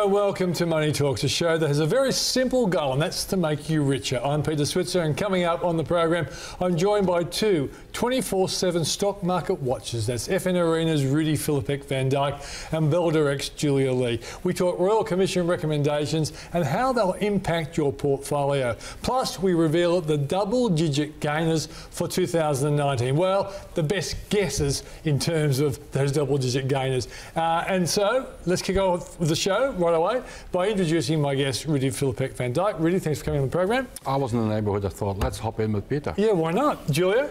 Hello and welcome to Money Talks, a show that has a very simple goal, and that's to make you richer. I'm Peter Switzer, and coming up on the program, I'm joined by two 24/7 stock market watchers. That's FN Arena's Rudy Philippek Van Dyke and Bell Direct's Julia Lee. We talk Royal Commission recommendations and how they'll impact your portfolio. Plus, we reveal the double-digit gainers for 2019. Well, the best guesses in terms of those double-digit gainers. And so, let's kick off with the show right away by introducing my guest, Rudy Philippek Van Dyke. Rudy, thanks for coming on the program. I was in the neighbourhood. I thought, let's hop in with Peter. Yeah, why not? Julia?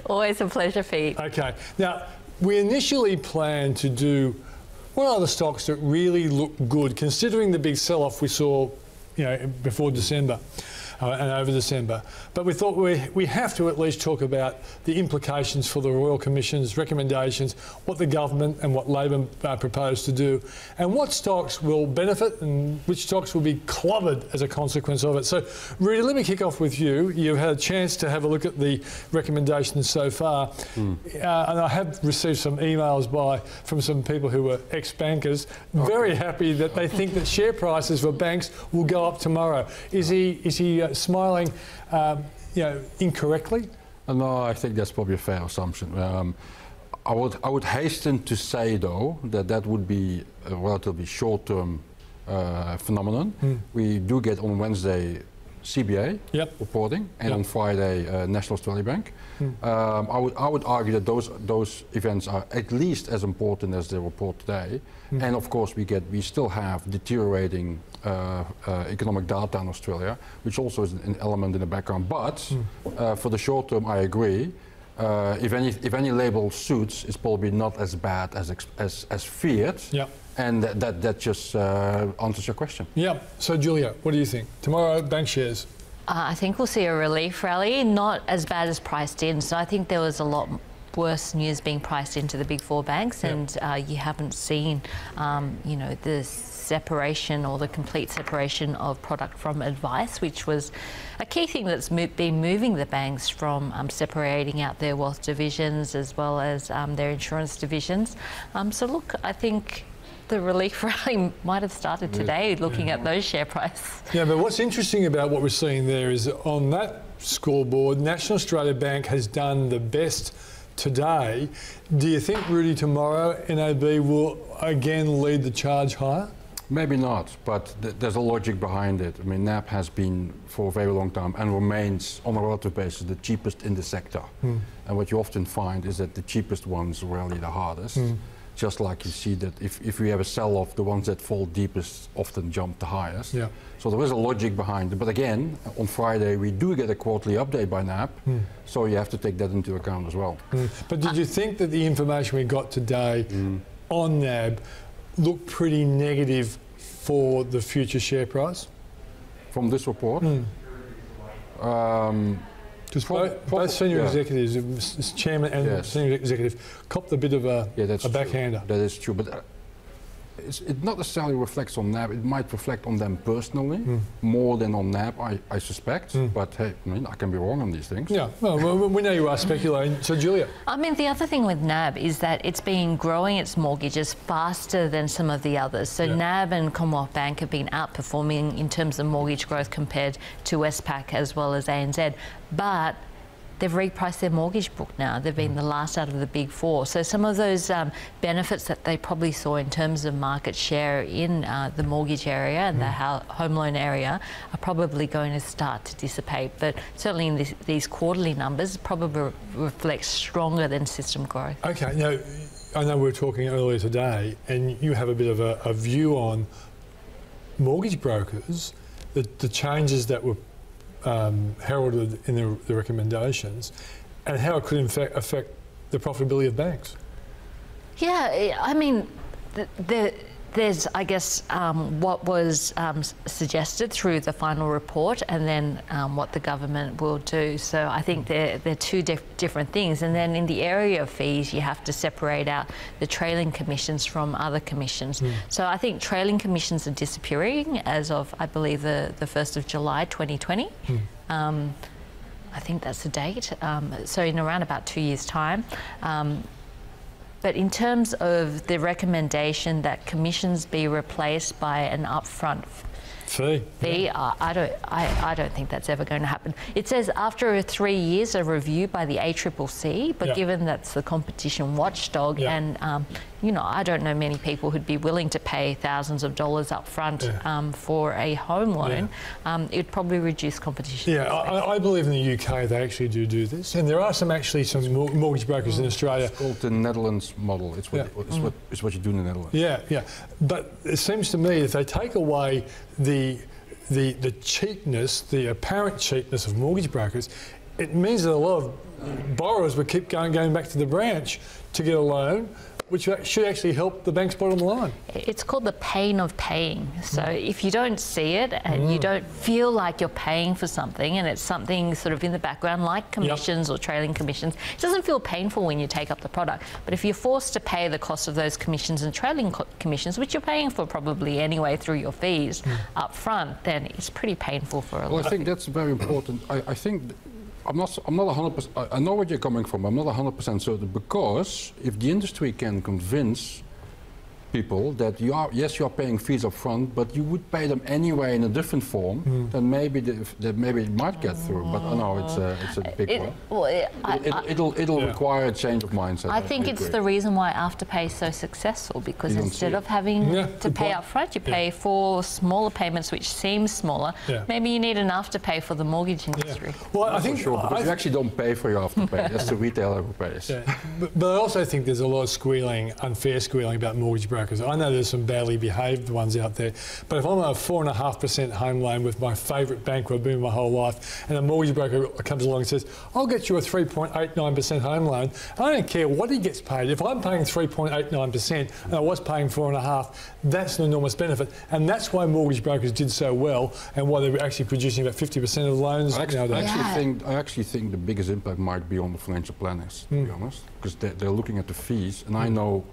Always a pleasure, Pete. Okay. Now, we initially planned to do what are the stocks that really look good, considering the big sell-off we saw, before December. And over December. But we thought we have to at least talk about the implications for the Royal Commission's recommendations, what the government and what Labor propose to do, and what stocks will benefit and which stocks will be clobbered as a consequence of it. So, Rudy, let me kick off with you. You've had a chance to have a look at the recommendations so far, and I have received some emails from some people who were ex-bankers, very happy that they think that share prices for banks will go up tomorrow. Is he smiling, incorrectly? No, I think that's probably a fair assumption. I would hasten to say, though, that would be a relatively short-term phenomenon. We do get on Wednesday CBA reporting, and on Friday National Australia Bank. I would argue that those events are at least as important as the report today. And of course, we still have deteriorating economic data in Australia, which also is an element in the background. But for the short term, I agree. If any label suits, it's probably not as bad as feared. And that just answers your question. Yeah. So, Julia, what do you think? Tomorrow, bank shares. I think we'll see a relief rally, not as bad as priced in. So I think there was a lot worse news being priced into the big four banks, and you haven't seen, the separation or the complete separation of product from advice, which was a key thing that's been moving the banks from separating out their wealth divisions as well as their insurance divisions. So look, I think the relief rally might have started today, looking at those share prices. Yeah, but what's interesting about what we're seeing there is on that scoreboard, National Australia Bank has done the best today. Do you think, Rudy, tomorrow NAB will again lead the charge higher? Maybe not, but there's a logic behind it. I mean, NAB has been for a very long time and remains, on a relative basis, the cheapest in the sector. And what you often find is that the cheapest ones rally the hardest. Just like you see that if we have a sell-off, the ones that fall deepest often jump the highest. So there is a logic behind it. But again, on Friday, we do get a quarterly update by NAB, so you have to take that into account as well. But did you think that the information we got today on NAB looked pretty negative for the future share price? From this report? Because both senior executives, chairman and senior executive, copped a bit of a backhander. That is true, but it not necessarily reflects on NAB. It might reflect on them personally more than on NAB, I suspect. But hey, I can be wrong on these things. Yeah, well, we know you are speculating. So, Julia? I mean, the other thing with NAB is that it's been growing its mortgages faster than some of the others. So NAB and Commonwealth Bank have been outperforming in terms of mortgage growth compared to Westpac as well as ANZ. But they've repriced their mortgage book now. They've been the last out of the big four. So some of those benefits that they probably saw in terms of market share in the mortgage area and the home loan area are probably going to start to dissipate. But certainly in these quarterly numbers, probably reflects stronger than system growth. Okay, now I know we were talking earlier today, and you have a bit of a view on mortgage brokers, the changes that were heralded in the recommendations, and how it could in fact affect the profitability of banks. Yeah, I mean, there's, I guess, what was suggested through the final report, and then what the government will do. So I think they're two different things. And then in the area of fees, you have to separate out the trailing commissions from other commissions. So I think trailing commissions are disappearing as of, I believe, the 1st of July 2020. I think that's the date. So in around about 2 years' time. But in terms of the recommendation that commissions be replaced by an upfront fee, I don't think that's ever going to happen. It says after 3 years a review by the ACCC, but given that's the competition watchdog, and you know, I don't know many people who'd be willing to pay thousands of dollars up front for a home loan. It'd probably reduce competition. Yeah, I believe in the UK they actually do this, and there are some mortgage brokers in Australia. It's called the Netherlands model. It's what it's what you do in the Netherlands. Yeah. But it seems to me if they take away the cheapness, the apparent cheapness of mortgage brokers, it means that a lot of borrowers would keep going back to the branch to get a loan, which should actually help the bank's bottom line. It's called the pain of paying. So if you don't see it and you don't feel like you're paying for something, and it's something sort of in the background like commissions or trailing commissions, it doesn't feel painful when you take up the product. But if you're forced to pay the cost of those commissions and trailing commissions, which you're paying for probably anyway through your fees up front, then it's pretty painful for a lot. Well, I think that's very important. I think I'm not 100%. I know where you're coming from. I'm not 100% certain, because if the industry can convince people that you are paying fees up front, but you would pay them anyway in a different form, then maybe it might get through. But I know it's a big one. Well, it'll require a change of mindset. I think it's the reason why Afterpay is so successful, because instead of having to pay up front, you pay for smaller payments, which seem smaller. Maybe you need an Afterpay for the mortgage industry. Well, I think because you actually don't pay for your Afterpay. That's the retailer who pays. But I also think there's a lot of unfair squealing about mortgage brokers. I know there's some badly behaved ones out there, but if I'm on a 4.5% home loan with my favourite bank where I've been my whole life, and a mortgage broker comes along and says, I'll get you a 3.89% home loan, I don't care what he gets paid. If I'm paying 3.89% and I was paying 4.5%, that's an enormous benefit. And that's why mortgage brokers did so well, and why they're actually producing about 50% of loans nowadays. I actually think the biggest impact might be on the financial planners, to be honest, because they're looking at the fees, and I know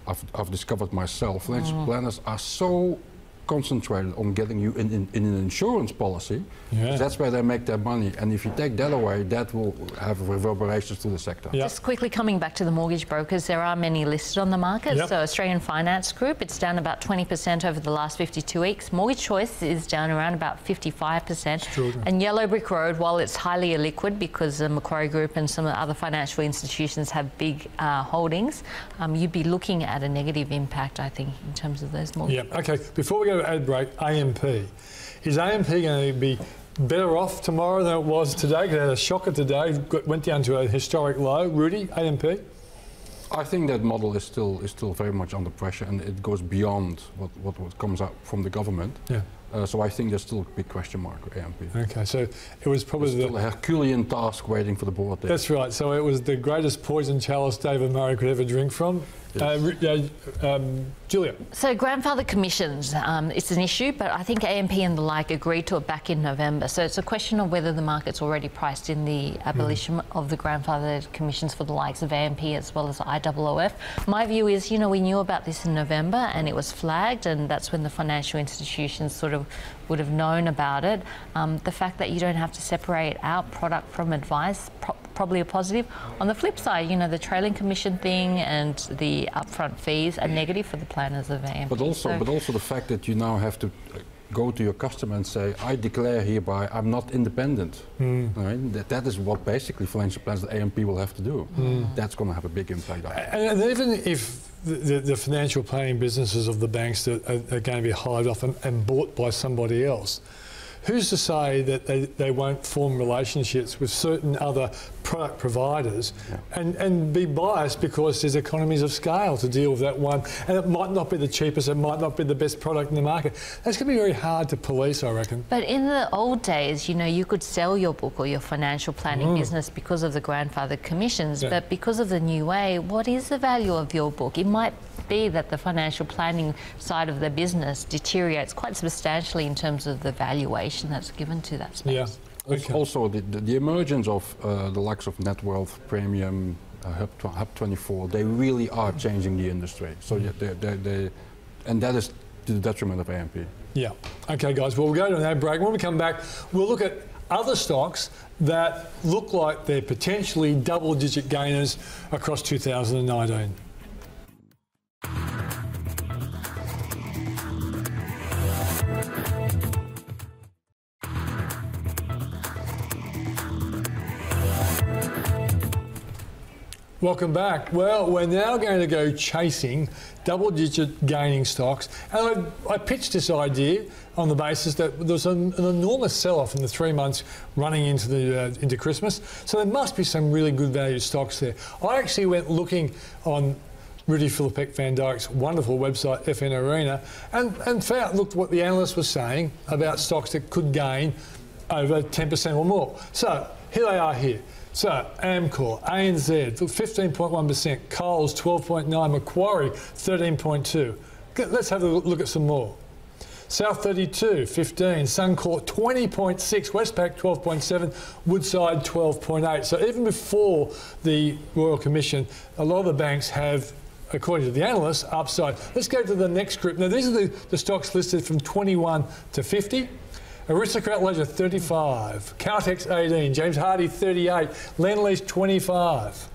I've discovered myself, financial planners are so concentrated on getting you in an insurance policy, because that's where they make their money. And if you take that away, that will have reverberations to the sector. Just quickly coming back to the mortgage brokers, there are many listed on the market. So Australian Finance Group, it's down about 20% over the last 52 weeks. Mortgage Choice is down around about 55%. And Yellow Brick Road, while it's highly illiquid because the Macquarie Group and some of the other financial institutions have big holdings, you'd be looking at a negative impact, I think, in terms of those mortgages. Okay, before we go to ad break, AMP. Is AMP going to be better off tomorrow than it was today? Because it had a shocker today, went down to a historic low. Rudy, AMP? I think that model is still very much under pressure, and it goes beyond what comes out from the government. So I think there's still a big question mark with AMP. Okay, so it was probably still a Herculean task waiting for the board there. That's right. So it was the greatest poison chalice David Murray could ever drink from. Julia. So grandfather commissions, it's an issue, but I think AMP and the like agreed to it back in November. So it's a question of whether the market's already priced in the abolition of the grandfather commissions for the likes of AMP as well as IPO. My view is, you know, we knew about this in November and it was flagged, and that's when the financial institutions sort of would have known about it. The fact that you don't have to separate out product from advice, probably a positive. On the flip side, you know, the trailing commission thing and the upfront fees are negative for the planners of AMP. But also the fact that you now have to go to your customer and say, I declare hereby I'm not independent. Right? That is what basically financial planners at AMP will have to do. That's going to have a big impact. And even if the financial planning businesses of the banks that are going to be hived off and bought by somebody else, who's to say that they won't form relationships with certain other product providers and be biased because there's economies of scale to deal with that one, and it might not be the cheapest, it might not be the best product in the market. That's going to be very hard to police, I reckon. But in the old days, you know, you could sell your book or your financial planning business because of the grandfather commissions, but because of the new way, what is the value of your book? It might be that the financial planning side of the business deteriorates quite substantially in terms of the valuation that's given to that space. Also, the emergence of the likes of Net Wealth, Premium, Hub24, they really are changing the industry. So and that is to the detriment of AMP. Okay, guys. Well, we'll go to an ad break. When we come back, we'll look at other stocks that look like they're potentially double-digit gainers across 2019. Welcome back. Well, we're now going to go chasing double-digit gaining stocks. And I pitched this idea on the basis that there was an enormous sell-off in the 3 months running into Christmas. So there must be some really good value stocks there. I actually went looking on Rudy Philippek Van Dijk's wonderful website, FN Arena, and looked what the analyst was saying about stocks that could gain over 10% or more. So here they are here. So Amcor, ANZ, 15.1%, Coles, 12.9%, Macquarie, 13.2%. Let's have a look at some more. South 32, 15, Suncorp, 20.6, Westpac, 12.7, Woodside, 12.8. So even before the Royal Commission, a lot of the banks have, according to the analysts, upside. Let's go to the next group. Now, these are the stocks listed from 21 to 50. Aristocrat Leisure, 35. Caltex, 18. James Hardie, 38. Lendlease, 25.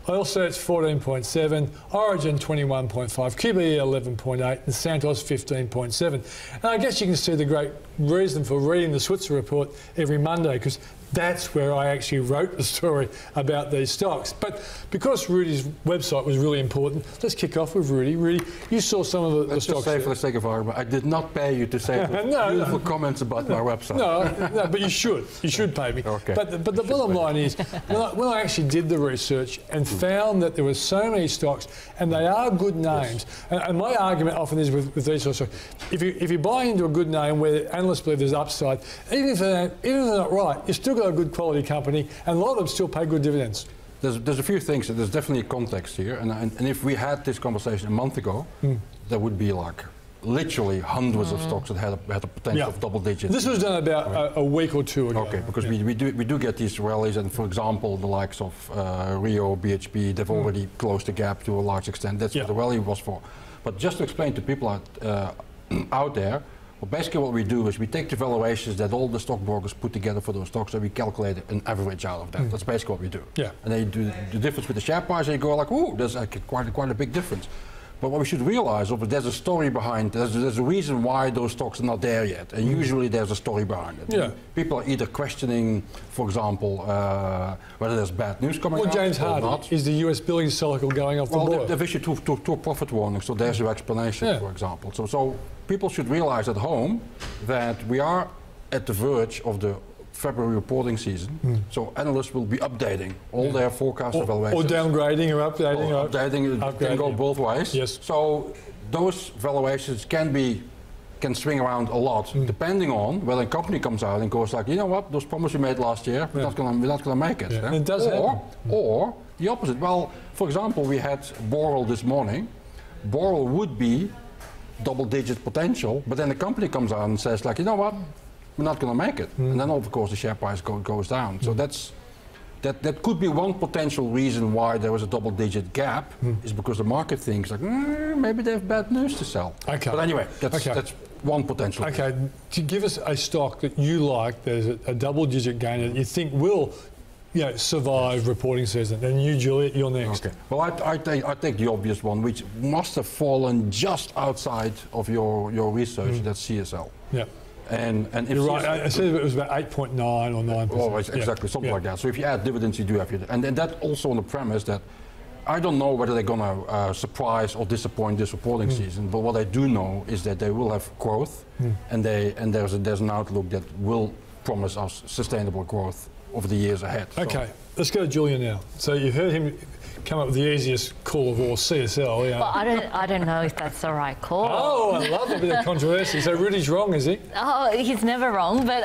Oilsearch, 14.7. Origin, 21.5. QBE, 11.8. And Santos, 15.7. And I guess you can see the great reason for reading the Switzer report every Monday, because that's where I actually wrote the story about these stocks. But because Rudy's website was really important, let's kick off with Rudy. Rudy, you saw some of the stocks. Just say for the sake of argument, I did not pay you to say beautiful comments about my website. No, but you should. You should pay me. Okay. But the bottom line is, when I actually did the research and found that there were so many stocks, and they are good names, and my argument often is with these sorts of stocks, if you buy into a good name where analysts believe there's upside, even if they're not right, you're still got a good quality company, and a lot of them still pay good dividends. There's a few things. There's definitely a context here, and if we had this conversation a month ago, there would be like literally hundreds of stocks that had a potential of double digits. This was done about a week or two ago. Okay, because we do get these rallies, and for example, the likes of Rio, BHP, they've already closed the gap to a large extent. That's what the rally was for. But just to explain to people out there. Well, basically what we do is we take the valuations that all the stockbrokers put together for those stocks, and we calculate an average out of that. That's basically what we do. Yeah. And they do the difference with the share price, and you go like, oh, there's like quite a big difference. But what we should realize is there's a story behind, there's a reason why those stocks are not there yet. And usually there's a story behind it. Yeah. People are either questioning, for example, whether there's bad news coming out. Well, James Hardie, is the US billing cycle going off the boil? Well, they've issued two profit warnings, so there's your explanation, for example. So people should realize at home that we are at the verge of the February reporting season, so analysts will be updating all their forecast evaluations. Or downgrading or updating. Or updating, can go both ways. Yes. So those valuations can swing around a lot, depending on whether a company comes out and goes like, you know what, those promises we made last year, we're not going to make it. Yeah. It does happen. Or the opposite. Well, for example, we had Boral this morning. Boral would be double-digit potential, but then the company comes out and says like, you know what, we're not going to make it. And then of course the share price goes down. So that could be one potential reason why there was a double-digit gap, is because the market thinks like, maybe they have bad news to sell. Okay. But anyway, that's one potential. Okay, to give us a stock that you like, there's a double-digit gainer that you think will survive reporting season. And you, Juliet, you're next. Okay. Well, I take the obvious one, which must have fallen just outside of your research. That's CSL. Yeah. And if you're right. I said it was about 8.9 or 9%. Oh, exactly, something like that. So if you add dividends, you do have your, and that also on the premise that I don't know whether they're going to surprise or disappoint this reporting season. But what I do know is that they will have growth, and there's an outlook that will promise us sustainable growth over the years ahead. Okay, let's go to Julian now. So you've heard him come up with the easiest call of all, CSL. Yeah. Well, I don't know if that's the right call. Oh, I love a bit of controversy. So Rudy's wrong, is he? Oh, he's never wrong. But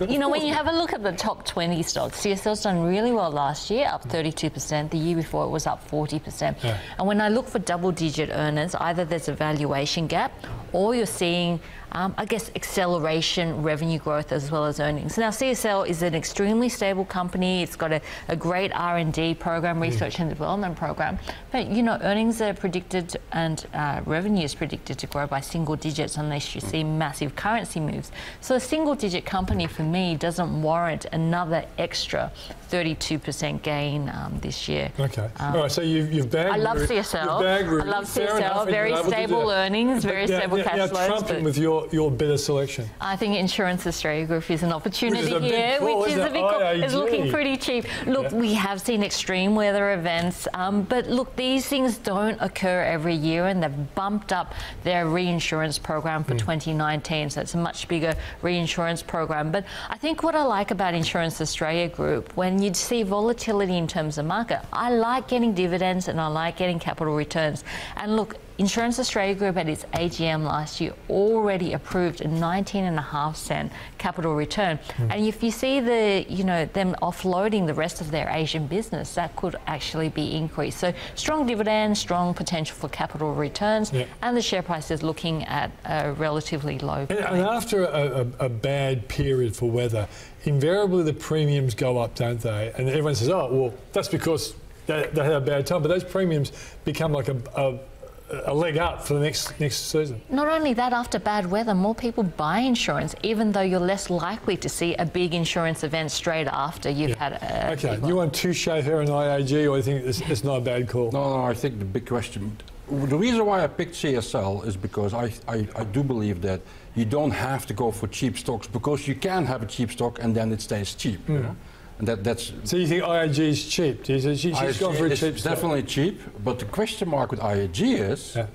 when you have a look at the top 20 stocks, CSL's done really well last year, up 32%. The year before it was up 40%. Yeah. And when I look for double-digit earners, either there's a valuation gap, or you're seeing acceleration, revenue growth as well as earnings. Now, CSL is an extremely stable company. It's got a great R&D program, research and development program. But, earnings are predicted and revenue is predicted to grow by single digits unless you see massive currency moves. So a single-digit company, for me, doesn't warrant another extra 32% gain this year. Okay. All right, so you've bagged... I love CSL. I love CSL. Very stable earnings, very stable. cash flows. Trumping with your better selection. I think Insurance Australia Group is an opportunity Which is a here, big call, which is a big call. IAG. It's looking pretty cheap. Look, we have seen extreme weather events, but look, these things don't occur every year, and they've bumped up their reinsurance program for 2019, so it's a much bigger reinsurance program. But I think what I like about Insurance Australia Group, when you see volatility in terms of market, I like getting dividends and I like getting capital returns. And look, Insurance Australia Group at its AGM last year already approved a 19.5 capital return. And if you see them offloading the rest of their Asian business, that could actually be increased. So strong dividends, strong potential for capital returns, and the share price is looking at a relatively low point. And after a bad period for weather, invariably the premiums go up, don't they? And everyone says, oh, well, that's because they had a bad time. But those premiums become like a leg up for the next season. Not only that, after bad weather, more people buy insurance, even though you're less likely to see a big insurance event straight after you've had a Okay, you want Touche here in IAG, or do you think it's not a bad call? No, I think the big question, the reason why I picked CSL is because I do believe that you don't have to go for cheap stocks, because you can have a cheap stock and then it stays cheap. You know? And that's. So you think IAG is cheap? She's gone for a cheap It's stock. definitely cheap, but the question mark with IAG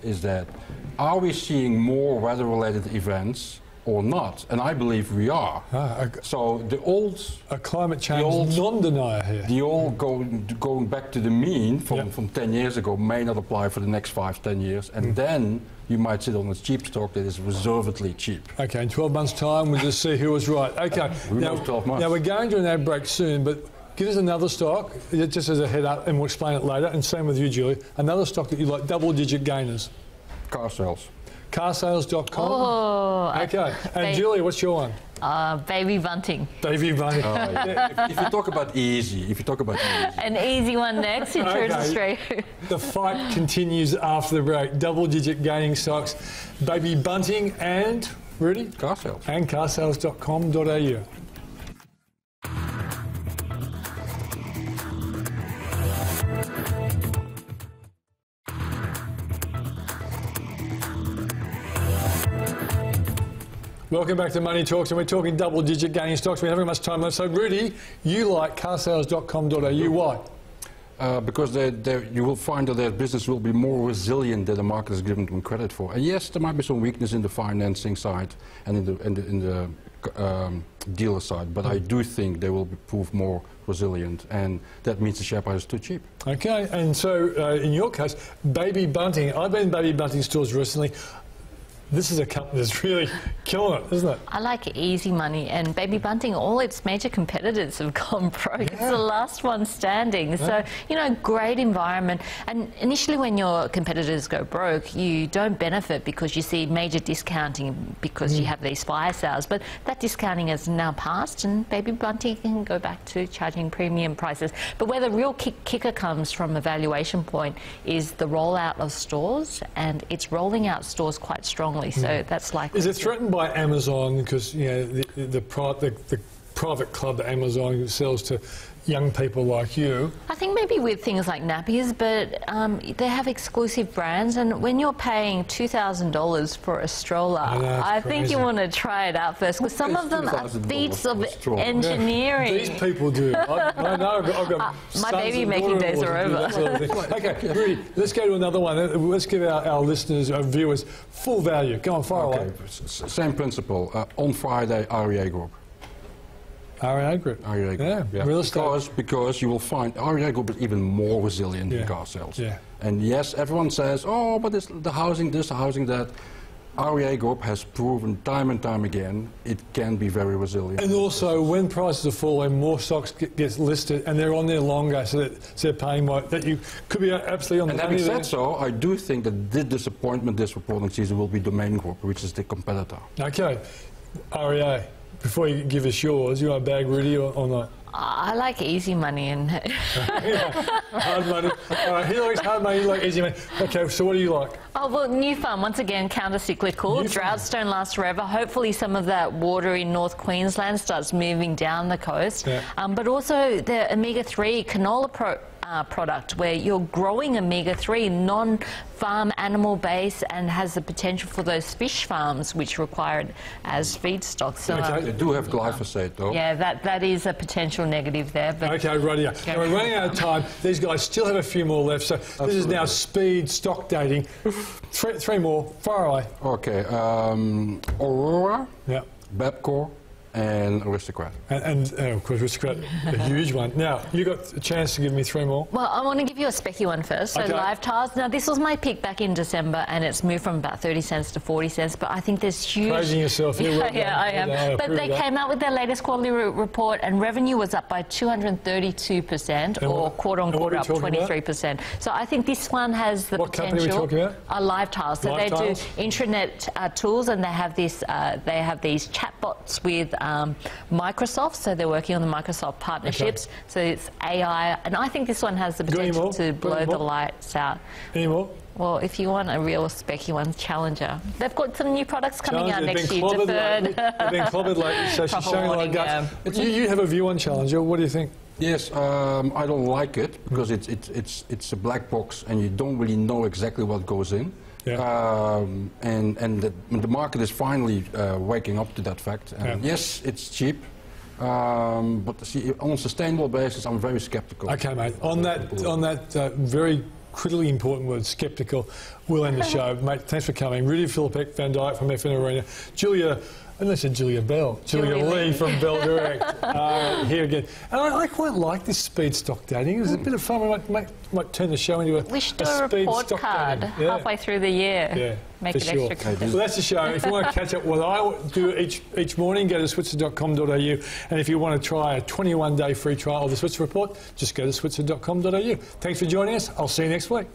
is that, are we seeing more weather-related events or not? And I believe we are. So the old... A climate change non-denier here. The old going back to the mean from 10 years ago may not apply for the next 5-10 years, and then you might sit on a cheap stock that is reservedly cheap. Okay, in 12 months' time, we'll just see who was right. Okay, Who knows 12 months? Now we're going to an ad break soon, but give us another stock, just as a head up, and we'll explain it later, and same with you, Julie. Another stock that you like, double-digit gainers. Car sales. Carsales.com. Oh, okay, and Julie, what's your one? Baby Bunting. Baby Bunting. If you talk about easy, An easy one next, Insurance Australia. The fight continues after the break. Double-digit gaining stocks, Baby Bunting and, Rudy? Car sales. And carsales.com.au. Welcome back to Money Talks, and we're talking double-digit gaining stocks. We haven't much time left. So, Rudy, you like carsales.com.au. Why? Because you will find that their business will be more resilient than the market is giving them credit for. And yes, there might be some weakness in the financing side and in the dealer side, but I do think they will prove more resilient, and that means the share price is too cheap. Okay, and so in your case, Baby Bunting. I've been in Baby Bunting stores recently. This is a company that's really killing it, isn't it? I like easy money, and Baby Bunting, all its major competitors have gone broke. It's the last one standing. So, great environment. And initially when your competitors go broke, you don't benefit because you see major discounting because you have these fire sales. But that discounting has now passed, and Baby Bunting can go back to charging premium prices. But where the real kicker comes from a valuation point is the rollout of stores, and it's rolling out stores quite strongly. So that's likely. Is it threatened by Amazon because the private club that Amazon sells to young people like you? I think maybe with things like nappies, but they have exclusive brands, and when you're paying $2,000 for a stroller, I think you want to try it out first, because some of them are feats of engineering. These people do. I know. I've got my baby making days are over. Sort of okay, Rudy, let's go to another one. Let's give our listeners, our viewers, full value. Go on, fire away. Same principle. On Friday, REA Group. REA Group. REA Group. Yeah. Real estate. Because you will find REA Group is even more resilient than car sales. Yeah. And yes, everyone says, oh, but it's the housing this, the housing that. REA Group has proven time and time again it can be very resilient. And also, when prices are falling, more stocks get listed, and they're on there longer, so they're paying more. That you could be absolutely on the money. And having said so, I do think that the disappointment this reporting season will be Domain Group, which is the competitor. Okay, REA. Before you give us yours, you want a bag, Rudy, or not? I like easy money and hard money. All right, he likes hard money, you like easy money. Okay, so what do you like? Oh, well, New Farm, once again, counter-cyclical. Droughts don't last forever. Hopefully some of that water in North Queensland starts moving down the coast. Yeah. But also the omega-3 canola product where you're growing omega-3, non-farm animal base, and has the potential for those fish farms which require it as feedstock. So, They do have glyphosate, though. yeah, that is a potential negative there. But Okay, radio. Now we're running out of time. These guys still have a few more left. So this is now speed stock dating. Three more. Far away. Okay. Aurora, Yeah. Bapcor, and Aristocrat. And of course, Aristocrat, a huge one. Now, you got a chance to give me three more. Well, I want to give you a specky one first. So Okay. Live Tiles. Now, this was my pick back in December, and it's moved from about 30 cents to 40 cents. But I think there's huge. Praising yourself here. Well Yeah, I done. am. Well done. I But approve they of that. came out with their latest quarterly report, and revenue was up by 232%, And or what- quarter on and what quarter are we up talking about? 23%. So I think this one has the What company potential. are we talking about? Live Tiles. So Live they Tiles? do intranet tools, and they have this. They have these chatbots with Microsoft. So they're working on the Microsoft partnerships. So it's AI, and I think this one has the Got any potential more? to Got blow any the more? lights out. Any more? Well, if you want a real specky one, Challenger. They've got some new products coming out Challenger, next they've year. been clobbered Deferred. lately. They've been clobbered lately, so she's Proper showing like warning, guts. You have a view on Challenger. What do you think? Yes, I don't like it because it's a black box and you don't really know exactly what goes in. Yeah. And the market is finally waking up to that fact. And Yeah. yes, it's cheap, but see, on a sustainable basis, I'm very skeptical. Okay, mate. On that very critically important word, sceptical, we'll end the show. Mate, thanks for coming. Rudy Philippek, Van Dyke from FN Arena. Julia, unless it's Julia Bell. Julia Lee from Bell Direct. Here again. And I quite like this speed stock dating. It was a bit of fun. We might turn the show into We should do a a speed report stock card dating. Yeah. halfway through the year. Yeah, Make for it sure. extra Well, that's the show. If you want to catch up what I do each morning, go to switzer.com.au. And if you want to try a 21-day free trial of the Switzer Report, just go to switzer.com.au. Thanks for joining us. I'll see you next week.